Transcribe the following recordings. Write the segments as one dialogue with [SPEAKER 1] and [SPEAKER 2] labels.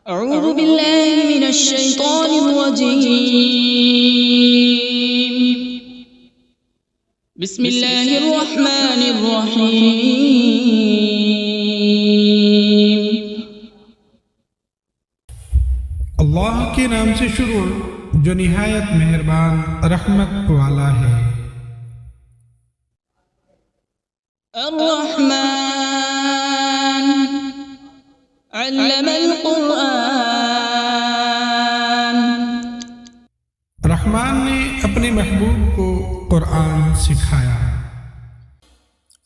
[SPEAKER 1] أعوذ بالله من الشيطان الرجيم. بسم الله الرحمن الرحيم.
[SPEAKER 2] اللہ کے نام سے شروع جو نہایت مہربان رحمت والا ہے۔
[SPEAKER 1] الرحمن علم القرآن.
[SPEAKER 2] رحمان نے اپنے محبوب کو قرآن سکھایا۔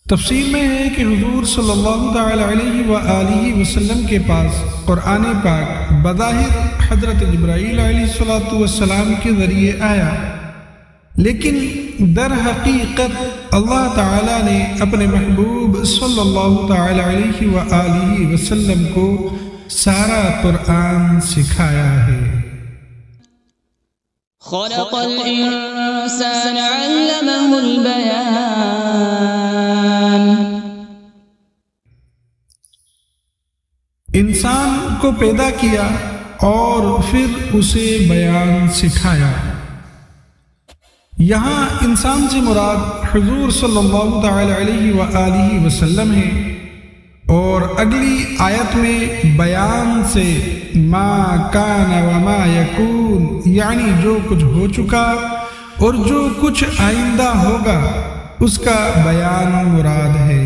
[SPEAKER 2] تفسیر میں ہے کہ حضور صلی اللہ تعالی علیہ وآلہ وسلم کے پاس قرآن پاک بظاہر حضرت جبرائیل علیہ السلام کے ذریعے آیا، لیکن در حقیقت اللہ تعالی نے اپنے محبوب صلی اللہ تعالی علیہ وآلہ وسلم کو سارا قرآن سکھایا ہے۔
[SPEAKER 1] خلق الإنسان علمه البيان.
[SPEAKER 2] انسان کو پیدا کیا اور پھر اسے بیان سکھایا۔ یہاں انسان سے مراد حضور صلی اللہ تعالی علیہ وآلہ وسلم ہے، اور اگلی آیت میں بیان سے ما کان وما یکون، یعنی جو کچھ ہو چکا اور جو کچھ آئندہ ہوگا اس کا بیان مراد ہے۔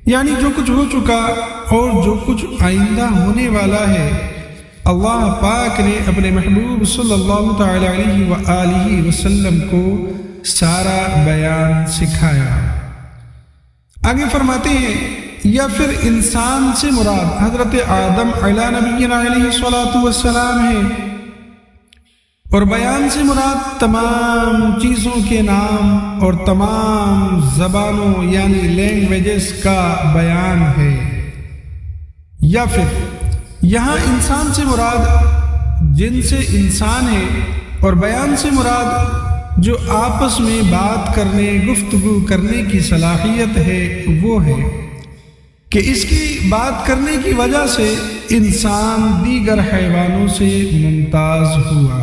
[SPEAKER 2] یعنی جو کچھ ہو چکا اور جو کچھ آئندہ ہونے والا ہے، اللہ پاک نے اپنے محبوب صلی اللہ تعالی علیہ وآلہ وسلم کو سارا بیان سکھایا۔ آگے فرماتے ہیں یا پھر انسان سے مراد حضرت آدم علیہ نبینا علیہ السلام ہے، اور بیان سے مراد تمام چیزوں کے نام اور تمام زبانوں یعنی لینگویجز کا بیان ہے۔ یا پھر یہاں انسان سے مراد جن سے انسان ہے، اور بیان سے مراد جو آپس میں بات کرنے گفتگو کرنے کی صلاحیت ہے وہ ہے کہ اس کی بات کرنے کی وجہ سے انسان دیگر حیوانوں سے ممتاز ہوا۔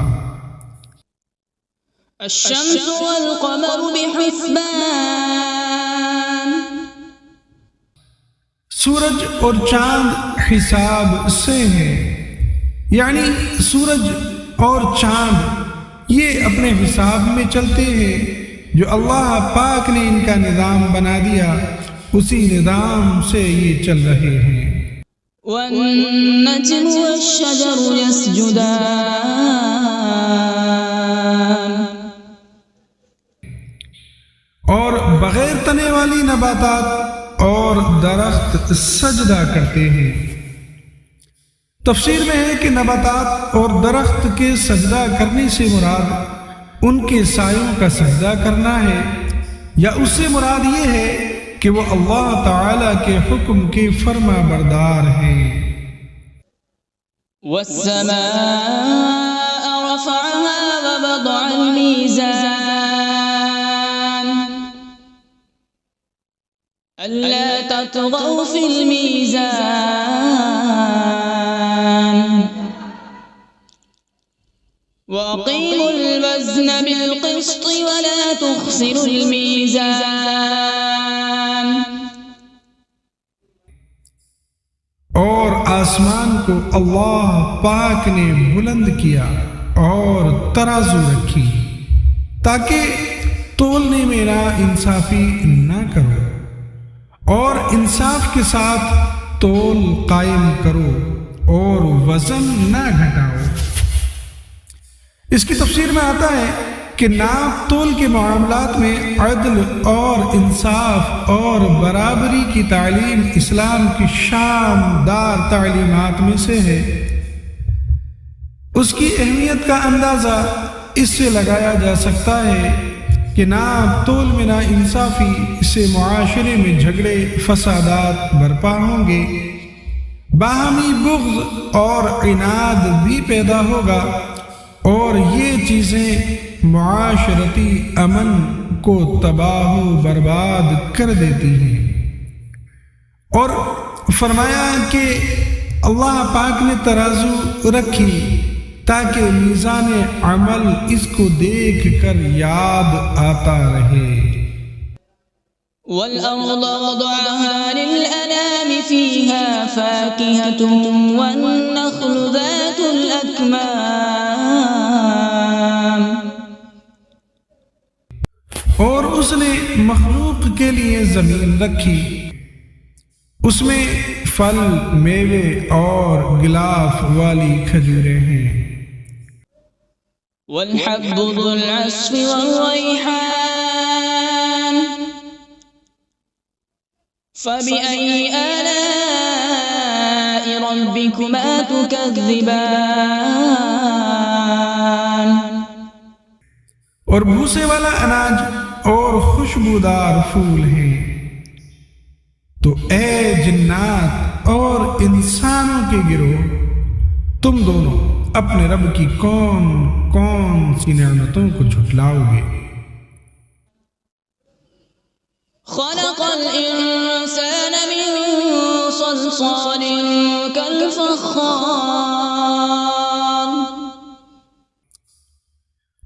[SPEAKER 1] الشمس والقمر بحسبان.
[SPEAKER 2] سورج اور چاند حساب سے ہے، یعنی سورج اور چاند یہ اپنے حساب میں چلتے ہیں، جو اللہ پاک نے ان کا نظام بنا دیا، اسی نظام سے یہ چل رہے ہیں۔
[SPEAKER 1] والنجم والشجر يسجدان.
[SPEAKER 2] اور بغیر تنے والی نباتات اور درخت سجدہ کرتے ہیں۔ تفسیر میں ہے کہ نباتات اور درخت کے سجدہ کرنے سے مراد ان کے سایوں کا سجدہ کرنا ہے، یا اس سے مراد یہ ہے کہ وہ اللہ تعالی کے حکم کے فرما بردار ہیں۔
[SPEAKER 1] والسماء رفعها ووضع الميزان. ألا تطغوا في الميزان وأقيموا الوزن بالقسط ولا تخسروا الميزان.
[SPEAKER 2] اور آسمان کو اللہ پاک نے بلند کیا اور ترازو رکھی تاکہ تولنے میں نا انصافی نہ کرو، اور انصاف کے ساتھ تول قائم کرو اور وزن نہ گھٹاؤ۔ اس کی تفسیر میں آتا ہے کہ ناپ تول کے معاملات میں عدل اور انصاف اور برابری کی تعلیم اسلام کی شاندار تعلیمات میں سے ہے۔ اس کی اہمیت کا اندازہ اس سے لگایا جا سکتا ہے کہ ناپ تول میں نا انصافی سے معاشرے میں جھگڑے فسادات برپا ہوں گے، باہمی بغض اور عناد بھی پیدا ہوگا، اور یہ چیزیں معاشرتی امن کو تباہ و برباد کر دیتی ہیں۔ اور فرمایا کہ اللہ پاک نے ترازو رکھی تاکہ میزان عمل اس کو دیکھ کر یاد آتا رہے۔
[SPEAKER 1] وَالْأَرْضَ وَضَعَهَا لِلْأَنَامِ فِيهَا فَاكِهَةٌ وَالنَّخْلُ ذَاتُ الْأَكْمَامِ،
[SPEAKER 2] اور اس نے مخلوق کے لیے زمین رکھی، اس میں پھل، میوے اور غلاف والی کھجوریں ہیں۔
[SPEAKER 1] وَالْحَبُّ ذُو الْعَصْفِ وَالرَّيْحَانُ فَبِأَيِّ آلَاءِ رَبِّكُمَا تُكَذِّبَانِ،
[SPEAKER 2] اور بھوسے والا اناج اور خوشبودار پھول ہیں۔ تو اے جنات اور انسانوں کے گروہ، تم دونوں اپنے رب کی کون کون سی نعمتوں کو جھٹلاؤ گے؟
[SPEAKER 1] خلق الانسان من صلصال كالفخار،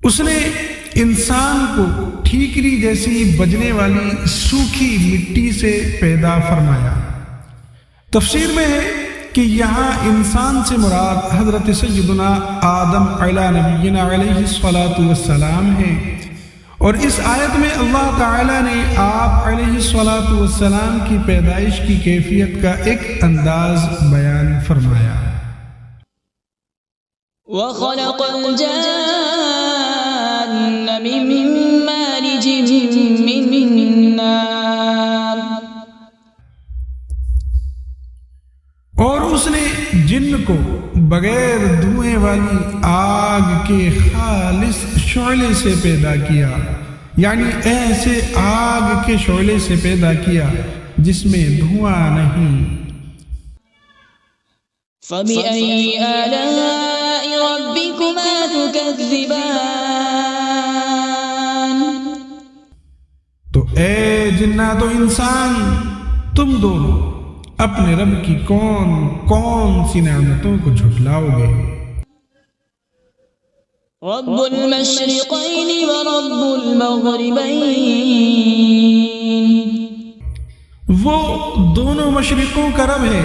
[SPEAKER 2] اس نے انسان کو ٹھیکری جیسی بجنے والی سوکھی مٹی سے پیدا فرمایا۔ تفسیر میں ہے کہ یہاں انسان سے مراد حضرت سیدنا آدم علیہ نبینا علیہ الصلاۃ والسلام ہے، اور اس آیت میں اللہ تعالی نے آپ علیہ الصلاۃ والسلام کی پیدائش کی کیفیت کا ایک انداز بیان فرمایا۔
[SPEAKER 1] وخلق الجان من مارج من نار،
[SPEAKER 2] اور اس نے جن کو بغیر دھوئیں والی آگ کے خالص شعلے سے پیدا کیا، یعنی ایسے آگ کے شعلے سے پیدا کیا جس میں دھواں نہیں۔
[SPEAKER 1] فبأي آلاء ربكما تكذبان،
[SPEAKER 2] تو اے جنات و انسان، تم دونوں اپنے رب کی کون کون سی نعمتوں کو جھٹلاؤ گے؟
[SPEAKER 1] رب المشرقین ورب المغربین،
[SPEAKER 2] وہ دونوں مشرقوں کا رب ہے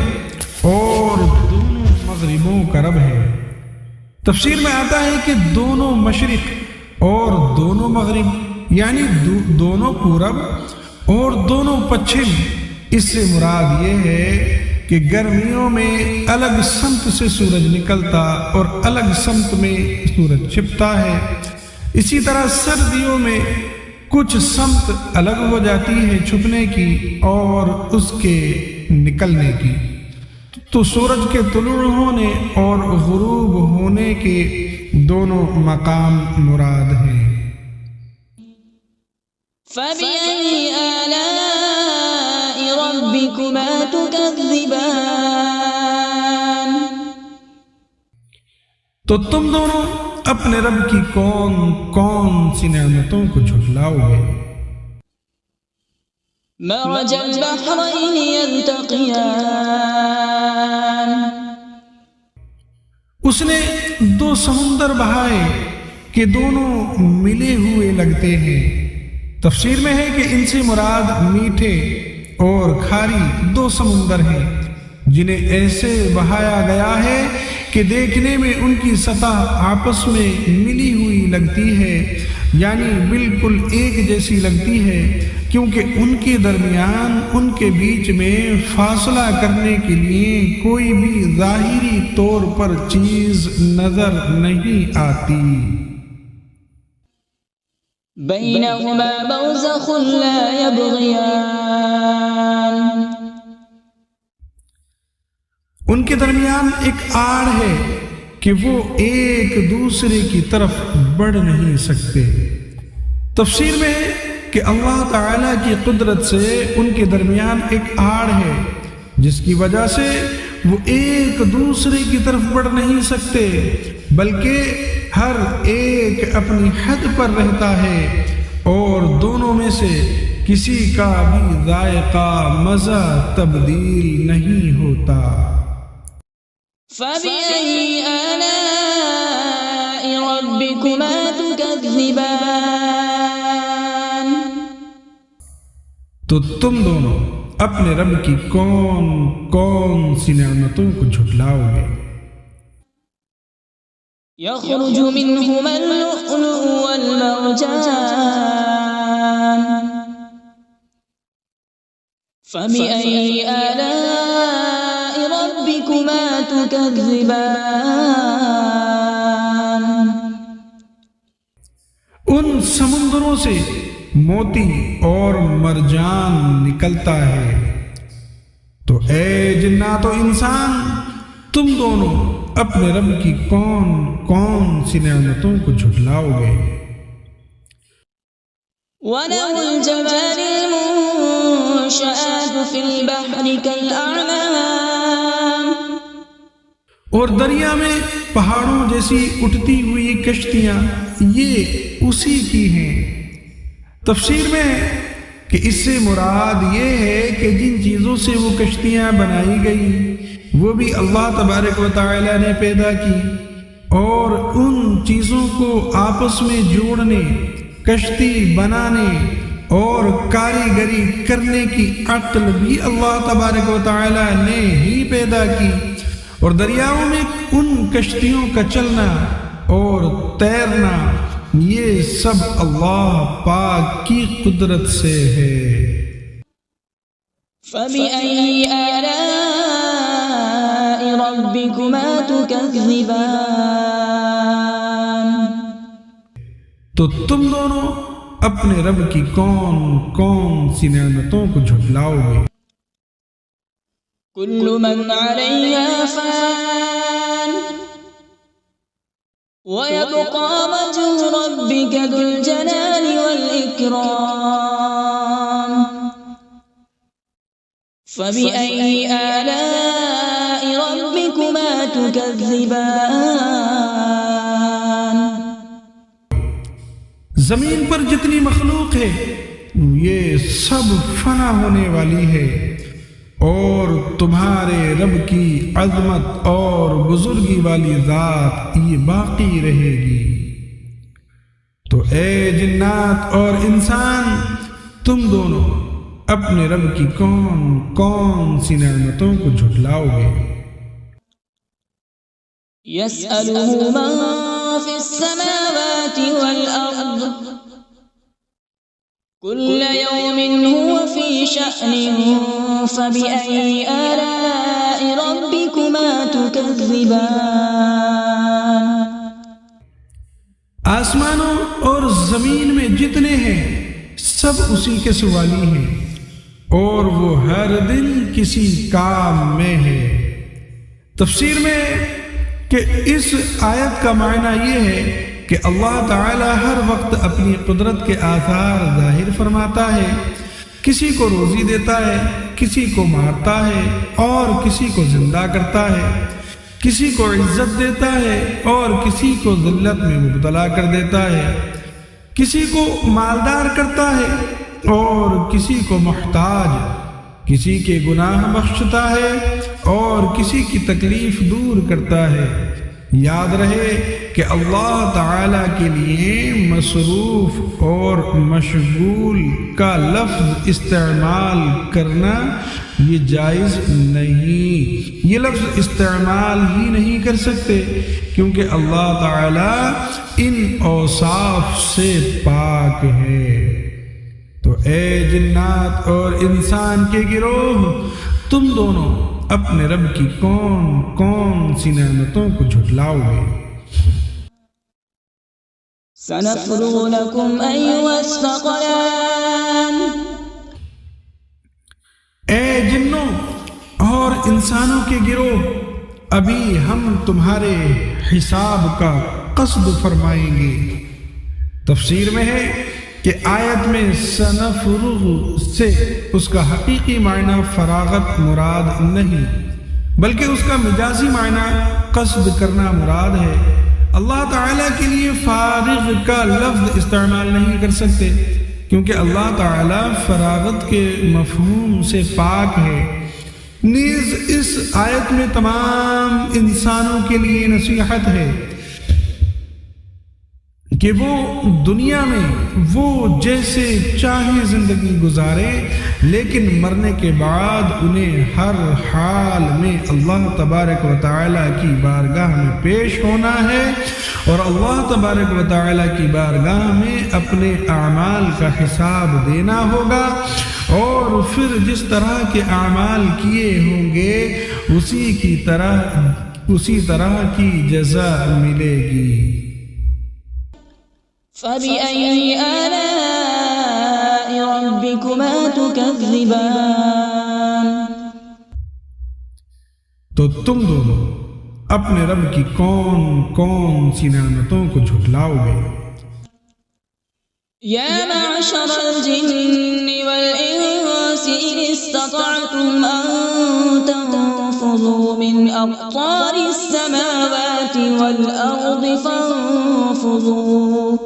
[SPEAKER 2] اور دونوں مغربوں کا رب ہے۔ تفسیر میں آتا ہے کہ دونوں مشرق اور دونوں مغرب، یعنی دونوں پورب اور دونوں پچھم، اس سے مراد یہ ہے کہ گرمیوں میں الگ سمت سے سورج نکلتا اور الگ سمت میں سورج چھپتا ہے، اسی طرح سردیوں میں کچھ سمت الگ ہو جاتی ہے چھپنے کی اور اس کے نکلنے کی، تو سورج کے طلوع ہونے اور غروب ہونے کے دونوں مقام مراد ہیں۔
[SPEAKER 1] فبأي آلاء ربكما تكذبان،
[SPEAKER 2] تو تم دونوں اپنے رب کی کون کون سی نعمتوں کو جھٹلاؤ گے؟
[SPEAKER 1] مرج البحرين يلتقيان،
[SPEAKER 2] اس نے دو سمندر بہائے کہ دونوں ملے ہوئے لگتے ہیں۔ تفسیر میں ہے کہ ان سے مراد میٹھے اور کھاری دو سمندر ہیں جنہیں ایسے بہایا گیا ہے کہ دیکھنے میں ان کی سطح آپس میں ملی ہوئی لگتی ہے، یعنی بالکل ایک جیسی لگتی ہے، کیونکہ ان کے درمیان ان کے بیچ میں فاصلہ کرنے کے لیے کوئی بھی ظاہری طور پر چیز نظر نہیں آتی۔
[SPEAKER 1] بینہما برزخ لا یبغیان،
[SPEAKER 2] ان کے درمیان ایک آڑ ہے کہ وہ ایک دوسرے کی طرف بڑھ نہیں سکتے۔ تفسیر میں ہے کہ اللہ تعالیٰ کی قدرت سے ان کے درمیان ایک آڑ ہے جس کی وجہ سے وہ ایک دوسرے کی طرف بڑھ نہیں سکتے، بلکہ ہر ایک اپنی حد پر رہتا ہے اور دونوں میں سے کسی کا بھی ذائقہ مزہ تبدیل نہیں ہوتا۔
[SPEAKER 1] فبأي آلاء ربكما تكذبان؟
[SPEAKER 2] تو تم دونوں اپنے رب کی کون کون سی نعمتوں کو جھٹلاؤ گے؟
[SPEAKER 1] يخرج منهما اللؤلؤ والمرجان فبأي آلاء ربكما تكذبان؟
[SPEAKER 2] ان سمندروں سے موتی اور مرجان نکلتا ہے۔ تو اے جنات و انسان، تم دونوں اپنے رب کی کون کون سی نعمتوں کو جھٹلاؤ گے؟
[SPEAKER 1] وَلَهُ الْجَوَارِ الْمُنشَآتُ فِي الْبَحْرِ كَالْأَعْلَامِ،
[SPEAKER 2] اور دریا میں پہاڑوں جیسی اٹھتی ہوئی کشتیاں یہ اسی کی ہیں۔ تفسیر میں ہے کہ اس سے مراد یہ ہے کہ جن چیزوں سے وہ کشتیاں بنائی گئی وہ بھی اللہ تبارک و تعالی نے پیدا کی، اور ان چیزوں کو آپس میں جوڑنے، کشتی بنانے اور کاریگری کرنے کی عقل بھی اللہ تبارک و تعالی نے ہی پیدا کی، اور دریاؤں میں ان کشتیوں کا چلنا اور تیرنا یہ سب اللہ پاک کی قدرت سے ہے۔
[SPEAKER 1] فَبِأَيِّ آلَاءِ رَبِّكُمَا تُكَذِّبَانِ؟
[SPEAKER 2] تو تم دونوں اپنے رب کی کون کون سی نعمتوں کو جھٹلاؤ گے؟
[SPEAKER 1] كُلُّ مَنْ عَلَيْهَا فَانٍ وَيَبْقَى وَجْهُ رَبِّكَ ذُو الْجَلَالِ وَالْإِكْرَامِ فَبِأَيِّ آلَاءِ رَبِّكُمَا تُكَذِّبَانِ؟
[SPEAKER 2] زمین پر جتنی مخلوق ہے یہ سب فنا ہونے والی ہے، اور تمہارے رب کی عظمت اور بزرگی والی ذات یہ باقی رہے گی۔ تو اے جنات اور انسان، تم دونوں اپنے رب کی کون کون سی نعمتوں کو جھٹلاؤ گے؟
[SPEAKER 1] يَسْأَلُهُ مَن فِي السَّمَاوَاتِ وَالْأَرْضِ كُلَّ يَوْمٍ هُوَ فِي شَأْنٍ فَبِأَيِّ آلَاءِ رَبِّكُمَا تُكَذِّبَانِ؟
[SPEAKER 2] آسمانوں اور زمین میں جتنے ہیں سب اسی کے سوالی ہیں، اور وہ ہر دن کسی کام میں ہے۔ تفسیر میں کہ اس آیت کا معنی یہ ہے کہ اللہ تعالی ہر وقت اپنی قدرت کے آثار ظاہر فرماتا ہے، کسی کو روزی دیتا ہے، کسی کو مارتا ہے اور کسی کو زندہ کرتا ہے، کسی کو عزت دیتا ہے اور کسی کو ذلت میں مبتلا کر دیتا ہے، کسی کو مالدار کرتا ہے اور کسی کو محتاج، کسی کے گناہ بخشتا ہے اور کسی کی تکلیف دور کرتا ہے۔ یاد رہے کہ اللہ تعالی کے لیے مصروف اور مشغول کا لفظ استعمال کرنا یہ جائز نہیں، یہ لفظ استعمال ہی نہیں کر سکتے کیونکہ اللہ تعالی ان اوصاف سے پاک ہے۔ تو اے جنات اور انسان کے گروہ، تم دونوں اپنے رب کی کون کون سی نعمتوں کو جھٹلاؤ گے؟
[SPEAKER 1] سَنَفْرُغُ لَكُمْ أَيُّهَ الثَّقَلَانِ؟
[SPEAKER 2] اے جنوں اور انسانوں کے گروہ، ابھی ہم تمہارے حساب کا قصد فرمائیں گے۔ تفسیر میں ہے کہ آیت میں سنفرغ سے اس کا حقیقی معنی فراغت مراد نہیں بلکہ اس کا مجازی معنی قصد کرنا مراد ہے۔ اللہ تعالیٰ کے لیے فارغ کا لفظ استعمال نہیں کر سکتے کیونکہ اللہ تعالیٰ فراغت کے مفہوم سے پاک ہے، نیز اس آیت میں تمام انسانوں کے لیے نصیحت ہے کہ وہ دنیا میں وہ جیسے چاہیں زندگی گزارے، لیکن مرنے کے بعد انہیں ہر حال میں اللہ تبارک و تعالیٰ کی بارگاہ میں پیش ہونا ہے، اور اللہ تبارک و تعالیٰ کی بارگاہ میں اپنے اعمال کا حساب دینا ہوگا، اور پھر جس طرح کے اعمال کیے ہوں گے اسی طرح کی جزا ملے گی۔
[SPEAKER 1] فبأي آلاء ربكما تكذبان؟
[SPEAKER 2] تو تم دونوں اپنے رب کی کون کون سی نعمتوں کو جھٹلاؤ گے؟
[SPEAKER 1] يا معشر الجن والإنس إن استطعتم أن تنفذوا من أقطار السماوات والأرض فانفذوا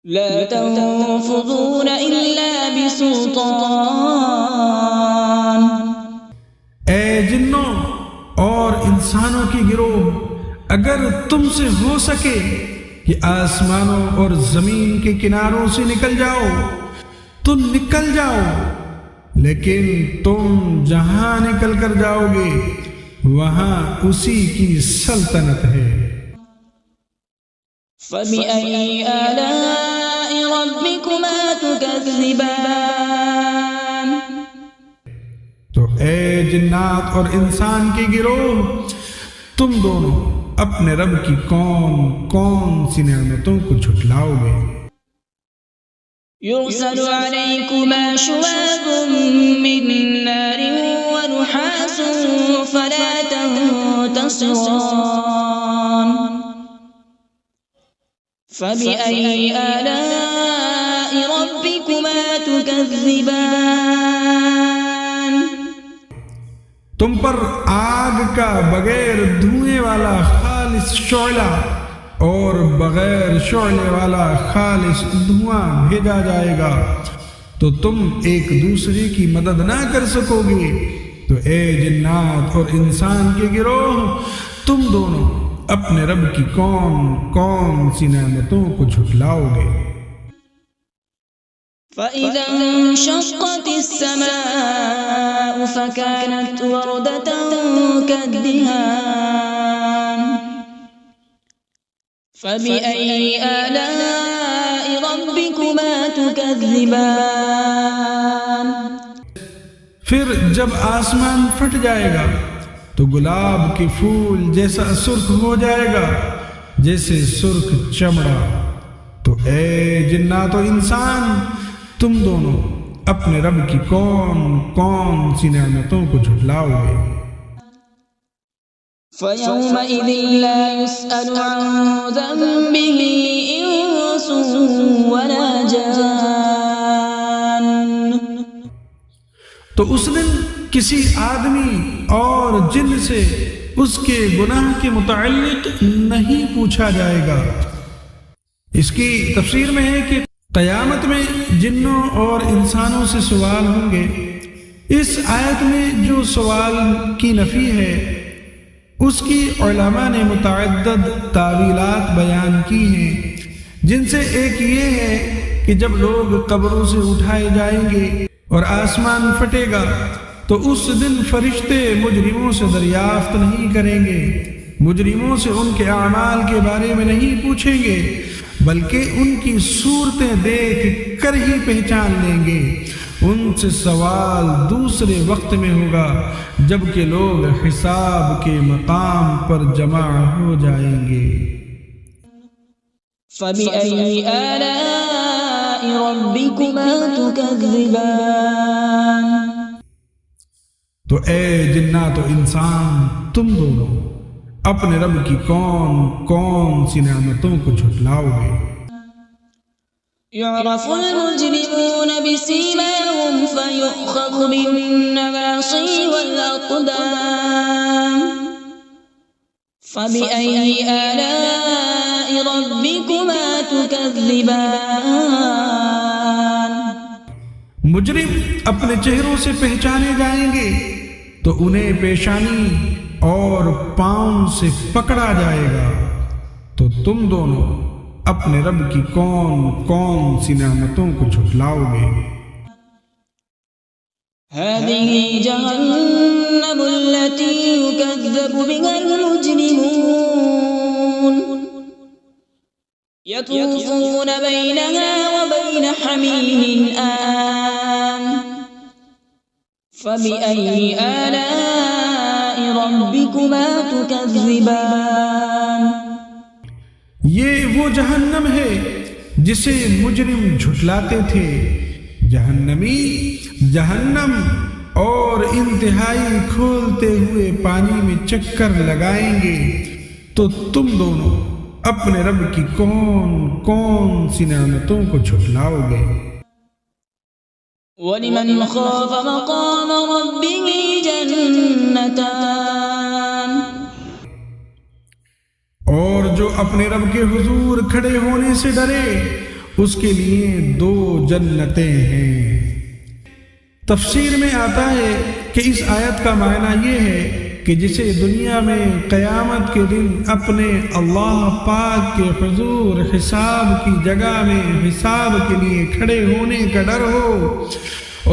[SPEAKER 1] لا تنفذون إلا بسلطان۔
[SPEAKER 2] اے جنوں اور انسانوں کی گروہ، اگر تم سے ہو سکے کہ آسمانوں اور زمین کے کناروں سے نکل جاؤ تو نکل جاؤ، لیکن تم جہاں نکل کر جاؤ گے وہاں اسی کی سلطنت ہے۔
[SPEAKER 1] فبأي آلاء ربكما تكذبان؟
[SPEAKER 2] تو اے جنات اور انسان کی گروہ، تم دونوں اپنے رب کی کون کون سی نعمتوں کو جھٹلاؤ گے؟
[SPEAKER 1] يرسل عليكما شواظ من نار ونحاس فلا تنتصران۔ فبأي آلاء ربكما تكذبان؟
[SPEAKER 2] تم پر آگ کا بغیر دھوئیں والا خالص شعلہ اور بغیر شعلے والا خالص دھواں بھیجا جائے گا، تو تم ایک دوسرے کی مدد نہ کر سکو گے۔ تو اے جنات اور انسان کے گروہ، تم دونوں اپنے رب کی کون کون سی نعمتوں کو جھٹلاؤ گے؟
[SPEAKER 1] فإذا انشقت السماء فكانت وردة كالدهان۔ فبأي آلاء ربكما تكذبان؟
[SPEAKER 2] پھر جب آسمان پھٹ جائے گا تو گلاب کے پھول جیسا سرخ ہو جائے گا جیسے سرخ چمڑا۔ تو اے جنات و انسان، تم دونوں اپنے رب کی کون کون سی نعمتوں کو جھٹلاؤ گے؟
[SPEAKER 1] فيومئذ لا يسأل عن ذنبه إنس ولا جان۔
[SPEAKER 2] تو اس دن کسی آدمی اور جن سے اس کے گناہ کے متعلق نہیں پوچھا جائے گا۔ اس کی تفسیر میں ہے کہ قیامت میں جنوں اور انسانوں سے سوال ہوں گے۔ اس آیت میں جو سوال کی نفی ہے اس کی علماء نے متعدد تعویلات بیان کی ہیں، جن سے ایک یہ ہے کہ جب لوگ قبروں سے اٹھائے جائیں گے اور آسمان پھٹے گا تو اس دن فرشتے مجرموں سے دریافت نہیں کریں گے، مجرموں سے ان کے اعمال کے بارے میں نہیں پوچھیں گے، بلکہ ان کی صورتیں دیکھ کر ہی پہچان لیں گے۔ ان سے سوال دوسرے وقت میں ہوگا جب کہ لوگ حساب کے مقام پر جمع ہو جائیں گے۔
[SPEAKER 1] فبأي آلاء ربكما تكذبان؟
[SPEAKER 2] تو اے جنات و انسان، تم دونوں اپنے رب کی کون کون سی نعمتوں کو جھٹلاؤ گے؟
[SPEAKER 1] يعرف المجرمون بسيماهم فيؤخذ بالنواصي والأقدام۔ فبأي آلاء ربكما تكذبان؟
[SPEAKER 2] مجرم اپنے چہروں سے پہچانے جائیں گے تو انہیں پیشانی اور پاؤں سے پکڑا جائے گا، تو تم دونوں اپنے رب کی کون کون سی نعمتوں کو جھٹلاؤ گے؟
[SPEAKER 1] هذه جهنم التي يكذب بها المجرمون يطوفون بينها وبين حميم آن فبأي آلاء ربكما تكذبان۔
[SPEAKER 2] یہ وہ جہنم ہے جسے مجرم جھٹلاتے تھے، جہنمی جہنم اور انتہائی کھولتے ہوئے پانی میں چکر لگائیں گے، تو تم دونوں اپنے رب کی کون کون سی نعمتوں کو جھٹلاؤ گے؟
[SPEAKER 1] وَلِمَنْ خَافَ مَقَامَ رَبِّهِ جَنَّتَانِ،
[SPEAKER 2] اور جو اپنے رب کے حضور کھڑے ہونے سے ڈرے اس کے لیے 2 جنتیں ہیں۔ تفسیر میں آتا ہے کہ اس آیت کا معنی یہ ہے کہ جسے دنیا میں قیامت کے دن اپنے اللہ پاک کے حضور حساب کی جگہ میں حساب کے لیے کھڑے ہونے کا ڈر ہو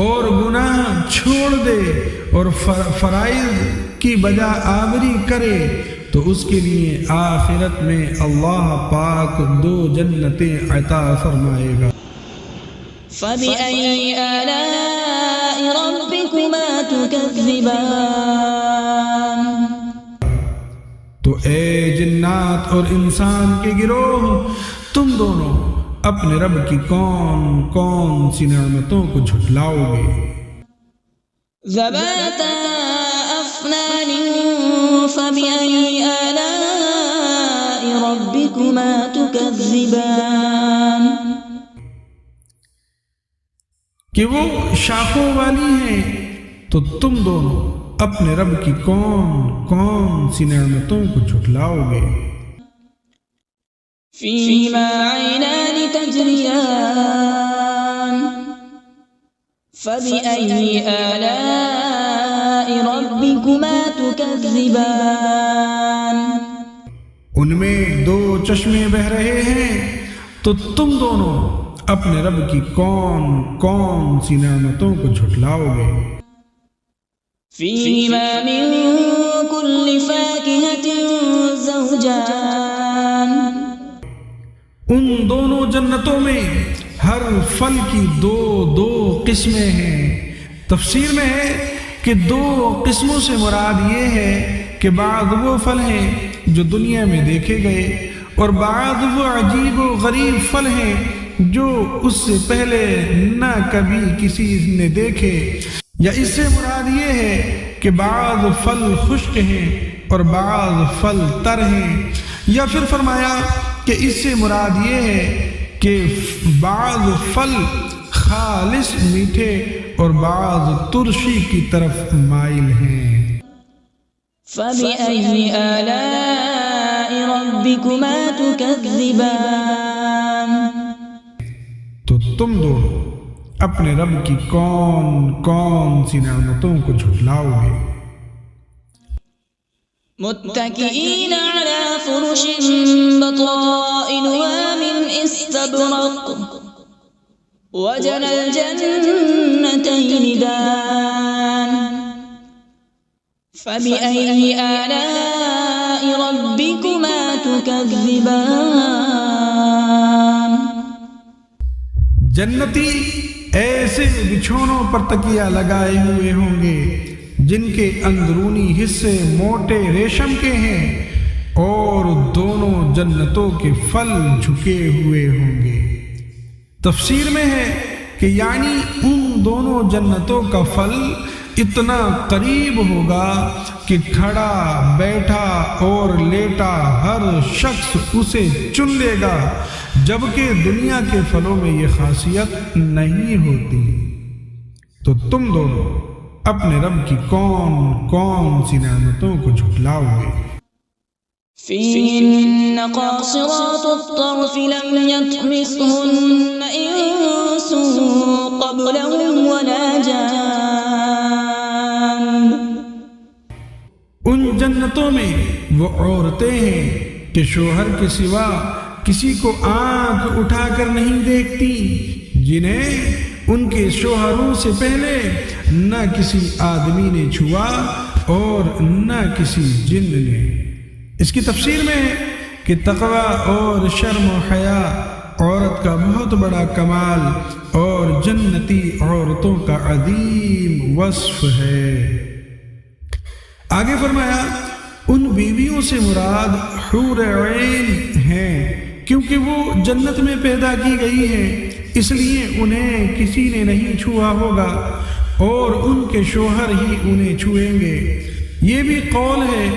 [SPEAKER 2] اور گناہ چھوڑ دے اور فرائض کی بجا آوری کرے، تو اس کے لیے آخرت میں اللہ پاک 2 جنتیں عطا فرمائے گا۔
[SPEAKER 1] فَبِأَيِّ آلَاءِ رَبِّكُمَا تُكَذِّبَانِ۔
[SPEAKER 2] تو اے جنات اور انسان کے گروہ، تم دونوں اپنے رب کی کون کون سی نعمتوں کو جھٹلاؤ گے؟
[SPEAKER 1] ذَوَاتَا أَفْنَانٍ فَبِأَيِّ آلَاءِ رَبِّكُمَا تُكَذِّبَانِ۔
[SPEAKER 2] کہ وہ شاخوں والی ہیں، تو تم دونوں اپنے رب کی کون کون سی نعمتوں کو جھٹلاؤ گے؟
[SPEAKER 1] فِيهِمَا عَيْنَانِ تَجْرِيَانِ فَبِأَيِّ آلَاءِ رَبِّكُمَا تُكَذِّبَانِ۔
[SPEAKER 2] ان میں 2 چشمے بہہ رہے ہیں، تو تم دونوں اپنے رب کی کون کون سی نعمتوں کو جھٹلاؤ گے؟
[SPEAKER 1] فِيهِمَا مِن كُلِّ فَاكِهَةٍ زَوْجَانِ۔
[SPEAKER 2] ان دونوں جنتوں میں ہر پھل کی 2 قسمیں ہیں۔ تفسیر میں ہے کہ 2 قسموں سے مراد یہ ہے کہ بعض وہ پھل ہیں جو دنیا میں دیکھے گئے اور بعض وہ عجیب و غریب پھل ہیں جو اس سے پہلے نہ کبھی کسی نے دیکھے، یا اس سے مراد یہ ہے کہ بعض پھل خشک ہیں اور بعض پھل تر ہیں، یا پھر فرمایا کہ اس سے مراد یہ ہے کہ بعض پھل خالص میٹھے اور بعض ترشی کی طرف مائل ہیں۔
[SPEAKER 1] فَبِأَيِّ آلَاءِ رَبِّكُمَا تُكَذِّبَانِ۔
[SPEAKER 2] تو تم دونوں اپنے رب کی کون کون سی نعمتوں کو جھٹلاؤ گے؟
[SPEAKER 1] متكئين على فرش بطائنها من استبرق وجنى الجنتين دان فبأي آلاء ربكما تكذبان۔
[SPEAKER 2] جنتی ایسے بچھونوں پر تکیہ لگائے ہوئے ہوں گے جن کے اندرونی حصے موٹے ریشم کے ہیں، اور دونوں جنتوں کے پھل جھکے ہوئے ہوں گے۔ تفسیر میں ہے کہ یعنی ان دونوں جنتوں کا پھل اتنا قریب ہوگا کہ کھڑا بیٹھا اور لیٹا ہر شخص اسے چن لے گا، جبکہ دنیا کے پھلوں میں یہ خاصیت نہیں ہوتی۔ تو تم دونوں اپنے رب کی کون کون سی نعمتوں کو جھٹلاؤ گے؟
[SPEAKER 1] فِيهِنَّ قَاصِرَاتُ الطَّرْفِ لَمْ يَطْمِثْهُنَّ إِنسٌ قبلهم ولا جان.
[SPEAKER 2] ان جنتوں میں وہ عورتیں ہیں کہ شوہر کے سوا کسی کو آنکھ اٹھا کر نہیں دیکھتی، جنہیں ان کے شوہروں سے پہلے نہ کسی آدمی نے چھوا اور نہ کسی جن نے۔ اس کی تفسیر میں ہے کہ تقوی اور شرم و حیا عورت کا بہت بڑا کمال اور جنتی عورتوں کا عظیم وصف ہے۔ آگے فرمایا ان بیویوں سے مراد حور عین ہیں، کیونکہ وہ جنت میں پیدا کی گئی ہیں، اس لیے انہیں کسی نے نہیں چھوا ہوگا اور ان کے شوہر ہی انہیں چھوئیں گے۔ یہ بھی قول ہے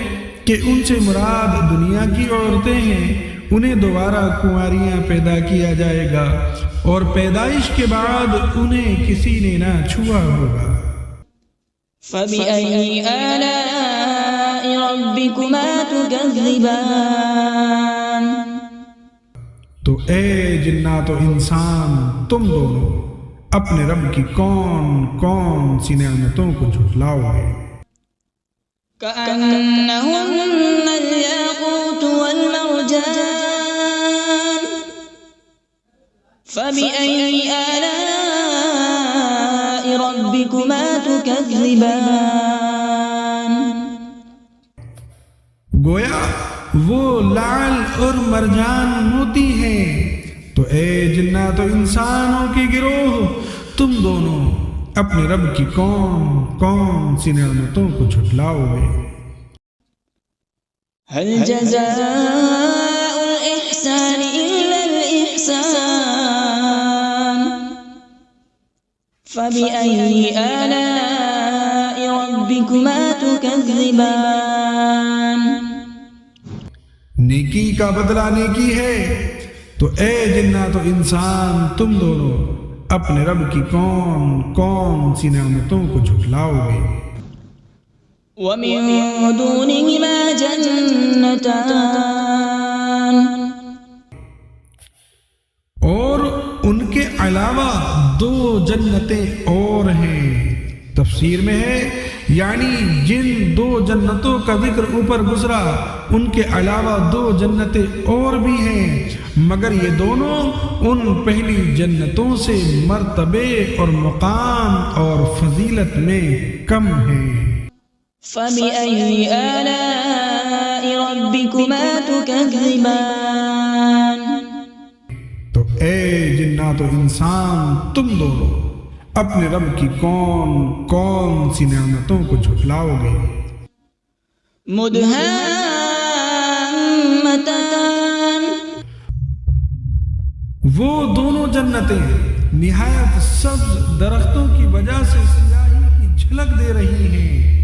[SPEAKER 2] کہ ان سے مراد دنیا کی عورتیں ہیں، انہیں دوبارہ کنواریاں پیدا کیا جائے گا اور پیدائش کے بعد انہیں کسی نے نہ چھوا ہوگا۔
[SPEAKER 1] فَبِأَيِّ آلَاءِ رَبِّكُمَا تُكَذِّبَانِ.
[SPEAKER 2] تو اے جنات و انسان، تم دونوں اپنے رب کی کون کون سی نعمتوں کو جھٹلاؤ گے؟
[SPEAKER 1] كأنهن الياقوت والمرجان. فبأي آلاء ربكما تكذبان.
[SPEAKER 2] گویا وہ لعل اور مرجان موتی ہیں۔ تو اے جنات و انسانوں کے گروہ، تم دونوں اپنے رب کی کون کون سی نعمتوں کو جھٹلاؤ گے؟
[SPEAKER 1] هل جزاء الإحسان إلا الإحسان. فبأي آلاء ربكما تكذبان.
[SPEAKER 2] نیکی کا بدلہ نیکی ہے، تو اے جنات و انسان تم دونوں اپنے رب کی کون کون سی نعمتوں کو جھٹلاؤ گے؟
[SPEAKER 1] ومن دونهما جنتان.
[SPEAKER 2] اور ان کے علاوہ دو جنتیں اور ہیں۔ تفسیر میں ہے یعنی جن دو جنتوں کا ذکر اوپر گزرا ان کے علاوہ دو جنتیں اور بھی ہیں، مگر یہ دونوں ان پہلی جنتوں سے مرتبے اور مقام اور فضیلت میں کم ہیں۔
[SPEAKER 1] فبأي آلاء ربكما تكذبان.
[SPEAKER 2] تو اے جنات و انسان تم دونوں اپنے رب کی کون کون سی نعمتوں کو جھٹلاؤ گے؟
[SPEAKER 1] مدہامتان.
[SPEAKER 2] وہ دونوں جنتیں نہایت سبز درختوں کی وجہ سے سیاہی کی جھلک دے رہی ہیں۔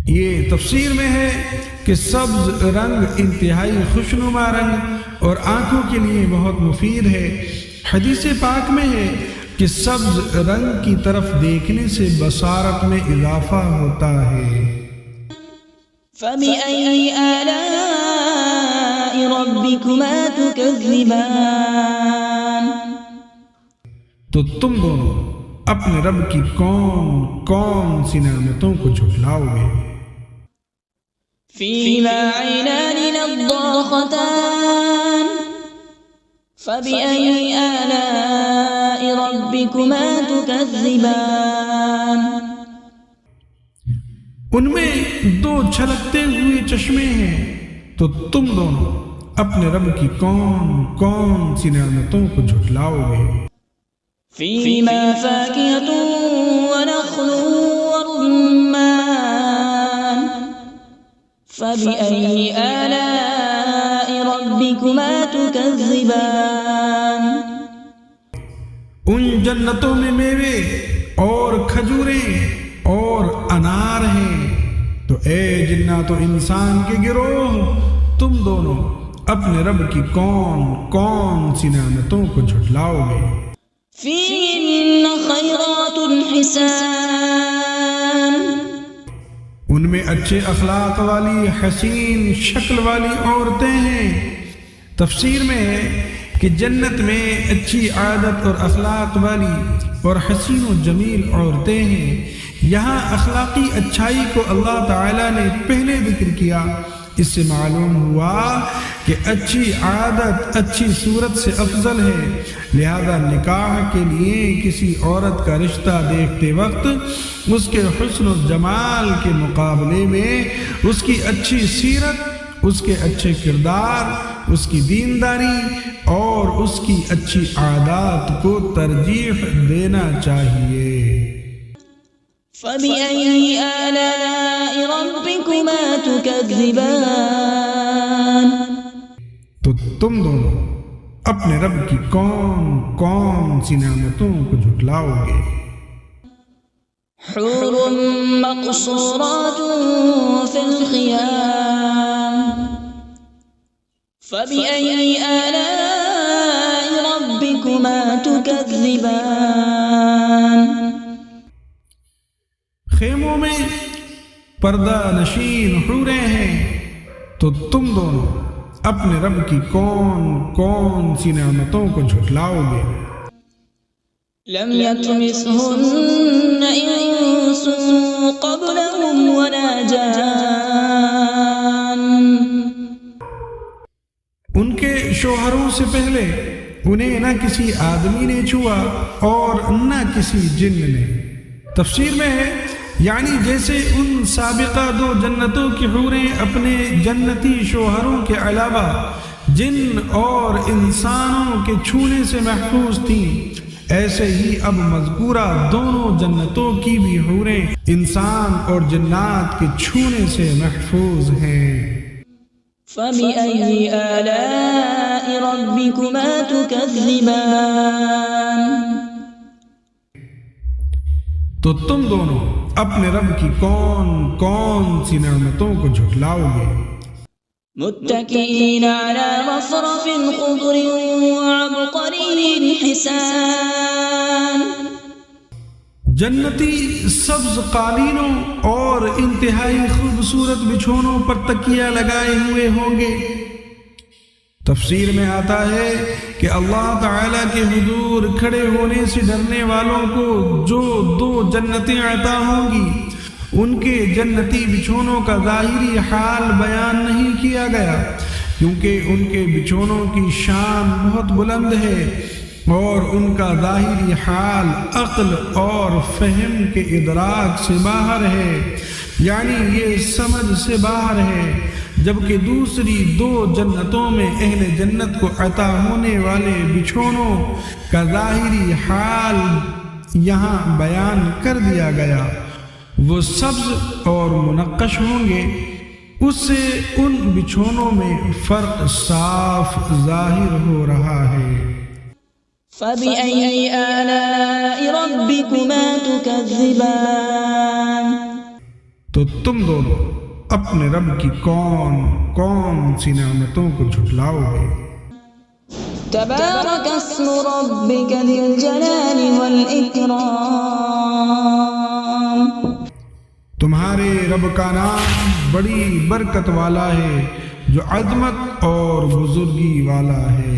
[SPEAKER 2] یہ تفسیر میں ہے کہ سبز رنگ انتہائی خوشنما رنگ اور آنکھوں کے لیے بہت مفید ہے۔ حدیث پاک میں ہے کہ سبز رنگ کی طرف دیکھنے سے بصارت میں اضافہ ہوتا ہے۔
[SPEAKER 1] فبأي آلاء ربكما تكذبان.
[SPEAKER 2] تو تم دونوں اپنے رب کی کون کون سی نعمتوں کو جھٹلاؤ گے؟
[SPEAKER 1] فيهما عينان نضاختان. فبأي آلاء ربكما تكذبان.
[SPEAKER 2] ان میں دو چھلکتے ہوئے چشمے ہیں، تو تم دونوں اپنے رب کی کون کون سی نعمتوں کو جھٹلاؤ گے؟
[SPEAKER 1] فيهما فاكهة ونخل ورمان. فبأي آلاء ربكما تكذبان.
[SPEAKER 2] ان جنتوں میں میوے اور کھجوریں اور انار ہیں۔ تو اے جنات و انسان کے گروہ، تم دونوں اپنے رب کی کون کون سی نعمتوں کو جھٹلاؤ گے؟
[SPEAKER 1] فيهن خيرات حسان.
[SPEAKER 2] ان میں اچھے اخلاق والی حسین شکل والی عورتیں ہیں۔ تفسیر میں ہے کہ جنت میں اچھی عادت اور اخلاق والی اور حسین و جمیل عورتیں ہیں۔ یہاں اخلاقی اچھائی کو اللہ تعالیٰ نے پہلے ذکر کیا۔ اس سے معلوم ہوا کہ اچھی عادت اچھی صورت سے افضل ہے، لہذا نکاح کے لیے کسی عورت کا رشتہ دیکھتے وقت اس کے حسن و جمال کے مقابلے میں اس کی اچھی سیرت، اس کے اچھے کردار، اس کی دینداری اور اس کی اچھی عادات کو ترجیح دینا چاہیے۔
[SPEAKER 1] فَبِأَيِّ آلَاءِ رَبِّكُمَا تُكَذِّبَانِ،
[SPEAKER 2] تو تم دونوں اپنے رب کی کون کون سی نعمتوں کو جھٹلاؤ گے؟
[SPEAKER 1] حور مقصورات فی الخیام، فَبِأَيِّ آلَاءِ رَبِّكُمَا تُكَذِّبَانِ،
[SPEAKER 2] خیموں میں پردہ نشین حوریں ہیں، تو تم دونوں اپنے رب کی کون کون سی نعمتوں کو جھٹلاؤ گے؟
[SPEAKER 1] لم يطمثهن انس قبلهم ولا جان،
[SPEAKER 2] ان کے شوہروں سے پہلے انہیں نہ کسی آدمی نے چھوا اور نہ کسی جن نے۔ تفسیر میں ہے یعنی جیسے ان سابقہ دو جنتوں کی حوریں اپنے جنتی شوہروں کے علاوہ جن اور انسانوں کے چھونے سے محفوظ تھیں، ایسے ہی اب مذکورہ دونوں جنتوں کی بھی حوریں انسان اور جنات کے چھونے سے محفوظ ہیں۔
[SPEAKER 1] فَبِأَيِّ آلَاءِ رَبِّكُمَا تُكَذِّبَانِ،
[SPEAKER 2] تو تم دونوں اپنے رب کی کون کون سی نعمتوں کو جھٹلاؤ گے؟
[SPEAKER 1] متكئين على رفرف خضر وعبقري حسان،
[SPEAKER 2] جنتی سبز قالینوں اور انتہائی خوبصورت بچھونوں پر تکیہ لگائے ہوئے ہوں گے۔ تفسیر میں آتا ہے کہ اللہ تعالیٰ کے حضور کھڑے ہونے سے ڈرنے والوں کو جو دو جنتیں عطا ہوں گی، ان کے جنتی بچھونوں کا ظاہری حال بیان نہیں کیا گیا، کیونکہ ان کے بچھونوں کی شان بہت بلند ہے اور ان کا ظاہری حال عقل اور فہم کے ادراک سے باہر ہے، یعنی یہ سمجھ سے باہر ہے، جبکہ دوسری دو جنتوں میں اہل جنت کو عطا ہونے والے بچھونوں کا ظاہری حال یہاں بیان کر دیا گیا۔ وہ سبز اور منقش ہوں گے، اس سے ان بچھونوں میں فرق صاف ظاہر ہو رہا ہے۔
[SPEAKER 1] فَبِأَيِّ آلَاءِ رَبِّكُمَا تُكَذِّبَانِ،
[SPEAKER 2] تو تم دونوں اپنے رب کی کون کون سی نعمتوں کو جھٹلاؤ گے؟
[SPEAKER 1] تبارک اسم ربک ذی الجلال والإکرام،
[SPEAKER 2] تمہارے رب کا نام بڑی برکت والا ہے جو عظمت اور بزرگی والا ہے۔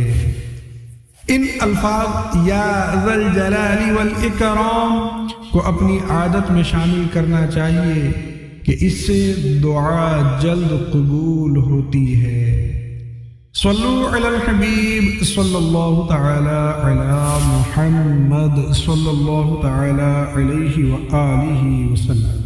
[SPEAKER 2] ان الفاظ یا ذی الجلال والاکرام کو اپنی عادت میں شامل کرنا چاہیے کہ اس سے دعا جلد قبول ہوتی ہے۔ صلو علی الحبیب صلی اللہ تعالی علی محمد صلی اللہ تعالی علیہ وآلہ وسلم۔